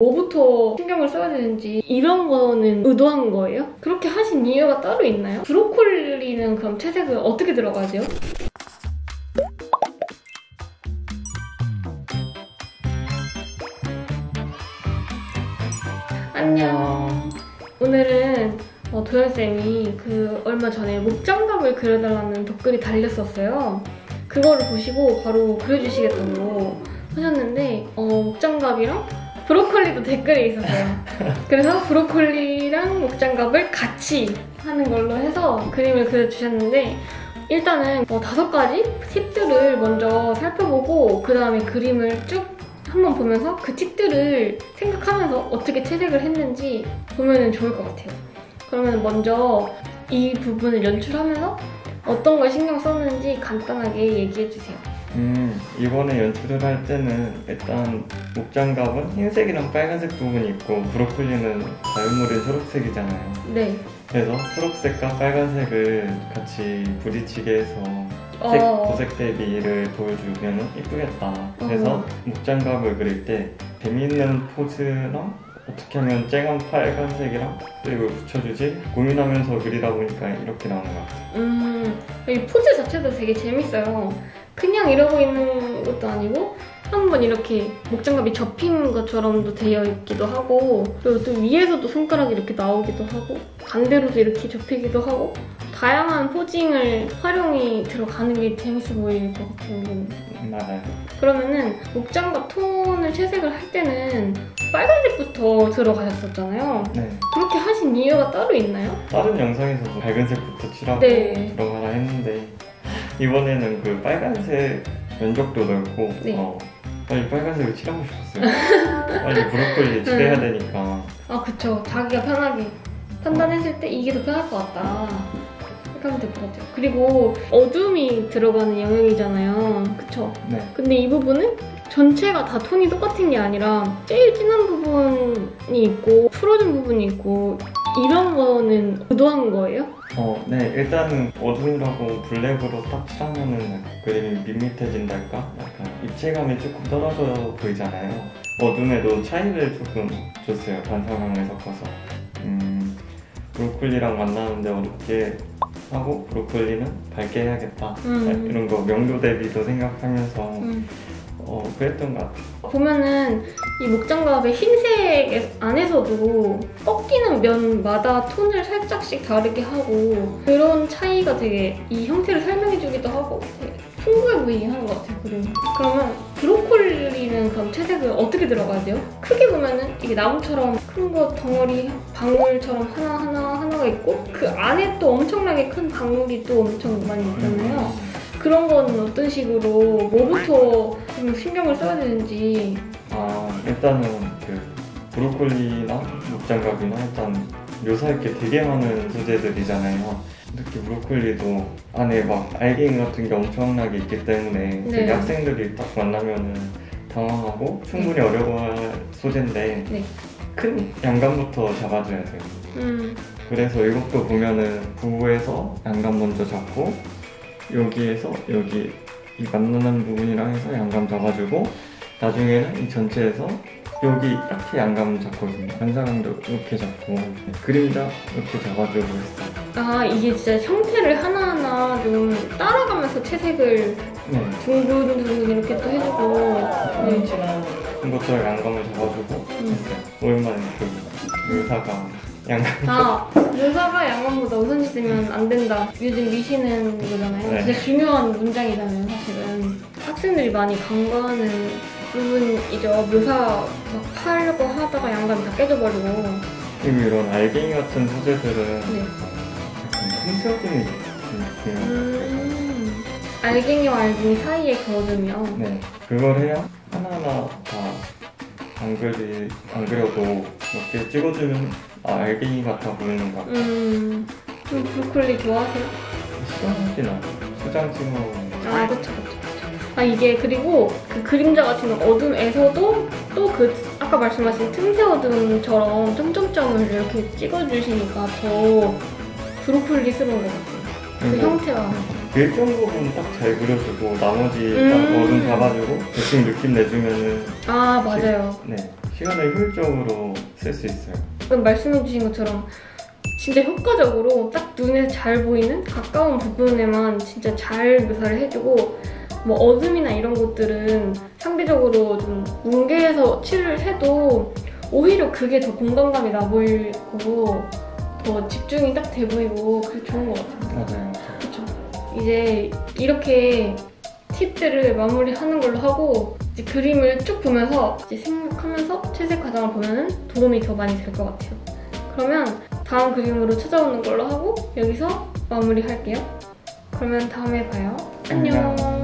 뭐부터 신경을 써야 되는지 이런 거는 의도한 거예요? 그렇게 하신 이유가 따로 있나요? 브로콜리는 그럼 채색을 어떻게 들어가죠? 안녕. 오늘은 도연쌤이 얼마 전에 목장갑을 그려달라는 댓글이 달렸었어요. 그거를 보시고 바로 그려주시겠다고 하셨는데 목장갑이랑 브로콜리도 댓글이 있었어요. 그래서 브로콜리랑 목장갑을 같이 하는 걸로 해서 그림을 그려주셨는데 일단은 5가지 팁들을 먼저 살펴보고 그 다음에 그림을 쭉 한번 보면서 그 팁들을 생각하면서 어떻게 채색을 했는지 보면 좋을 것 같아요. 그러면 먼저 이 부분을 연출하면서 어떤 걸 신경 썼는지 간단하게 얘기해주세요. 이번에 연출을 할 때는 일단 목장갑은 흰색이랑 빨간색 부분이 있고 브로콜리는 자연물인 초록색이잖아요. 네. 그래서 초록색과 빨간색을 같이 부딪히게 해서 보색 대비를 보여주면 이쁘겠다. 그래서 목장갑을 그릴 때 재미있는 포즈랑 어떻게 하면 쨍한 빨간색이랑 그리고 붙여주지 고민하면서 그리다 보니까 이렇게 나오는 것 같아요. 이 포즈 자체도 되게 재밌어요. 그냥 이러고 있는 것도 아니고 한번 이렇게 목장갑이 접힌 것처럼도 되어 있기도 하고 그리고 또 위에서도 손가락이 이렇게 나오기도 하고 반대로도 이렇게 접히기도 하고 다양한 포징을 활용이 들어가는 게 재밌어 보일 것 같은 게 맞아요. 그러면은 목장갑 톤을 채색을 할 때는 빨간색부터 들어가셨었잖아요. 네. 그렇게 하신 이유가 따로 있나요? 다른 영상에서도 밝은색부터 칠하고 네. 들어가라 했는데 이번에는 그 빨간색 면적도 넓고 빨리 빨간색을 칠하고 싶었어요. 빨리 브로콜리 칠해야 되니까. 아 그쵸. 자기가 편하게 판단했을 때 이게 더 편할 것 같다. 이렇게 하면 될 것 같아요. 그리고 어둠이 들어가는 영역이잖아요. 그쵸? 네. 근데 이 부분은 전체가 다 톤이 똑같은 게 아니라 제일 진한 부분이 있고 풀어진 부분이 있고 이런 거는 의도한 거예요? 네. 일단은 어둠이라고 블랙으로 딱 칠하면은 그림이 밋밋해진달까? 약간 입체감이 조금 떨어져 보이잖아요. 어둠에도 차이를 조금 줬어요. 반사광을 섞어서. 브로콜리랑 만나는데 어둡게 하고 브로콜리는 밝게 해야겠다. 이런 거 명도 대비도 생각하면서 그랬던 것 같아요. 보면은 이 목장갑의 흰색 안에서도 꺾이는 면마다 톤을 살짝씩 다르게 하고 그런 차이가 되게 이 형태를 설명해주기도 하고 되게 풍부해 보이게 하는 것 같아요, 그림이. 그러면 브로콜리는 그럼 채색을 어떻게 들어가죠? 크게 보면은 이게 나무처럼 큰 거 덩어리 방울처럼 하나가 있고 그 안에 또 엄청나게 큰 방울이 또 엄청 많이 있잖아요. 그런 거는 어떤 식으로 뭐부터 좀 신경을 써야 되는지. 일단은 그 브로콜리나 목장갑이나 일단 묘사할 게 되게 많은 소재들이잖아요. 특히 브로콜리도 안에 막 알갱이 같은 게 엄청나게 있기 때문에 되게 학생들이 딱 만나면은 당황하고 충분히 어려워할 소재인데 큰 양감부터 잡아줘야 돼요. 그래서 이것도 보면은 부부에서 양감 먼저 잡고 여기에서 여기 이 만나는 부분이랑 해서 양감 잡아주고 나중에는 이 전체에서 여기 딱히 양감 잡거든요. 반사광도 이렇게 잡고 그림자 이렇게 잡아주고 했어요. 이게 진짜 형태를 하나하나 좀 따라가면서 채색을 둥글둥글 이렇게 또 해주고 친한 것처럼 양감을 잡아주고 했어요. 오랜만에 묘사가 묘사가 양감보다 우선시되면 안 된다. 요즘 미시는 거잖아요. 진짜 중요한 문장이잖아요, 사실은. 학생들이 많이 간과하는 부분이죠. 묘사 막 하려고 하다가 양감이 다 깨져버리고. 그리고 이런 알갱이 같은 소재들은 틈새어둠이 중요해요. 알갱이와 알갱이 사이에 그어두면 그걸 해야 하나하나 다 안 그려도 몇 개 찍어주면 알갱이 같아 보이는 것 같아요. 브로콜리 좋아하세요? 싫어하진 않아요. 수장 찍어 그쵸. 이게 그리고 그 그림자 같은 어둠에서도 또 아까 말씀하신 틈새 어둠처럼 점점점을 이렇게 찍어주시니까 더 브로콜리스러운 것 같아요. 그 형태가. 일정 부분 딱 잘 그려주고 나머지 딱 어둠 잡아주고 대충 느낌 내주면은 맞아요. 시간을 효율적으로 쓸 수 있어요. 방금 말씀해주신 것처럼 진짜 효과적으로 딱 눈에 잘 보이는 가까운 부분에만 진짜 잘 묘사를 해주고 뭐 어둠이나 이런 것들은 상대적으로 좀 뭉개서 칠을 해도 오히려 그게 더 공간감이 나 보이고 더 집중이 딱 돼 보이고 그게 좋은 것 같아요. 맞아요. 그렇죠. 이제 이렇게 팁들을 마무리하는 걸로 하고 이제 그림을 쭉 보면서 이제 생각하면서 채색 과정을 보면은 도움이 더 많이 될 것 같아요. 그러면 다음 그림으로 찾아오는 걸로 하고 여기서 마무리할게요. 그러면 다음에 봐요. 안녕.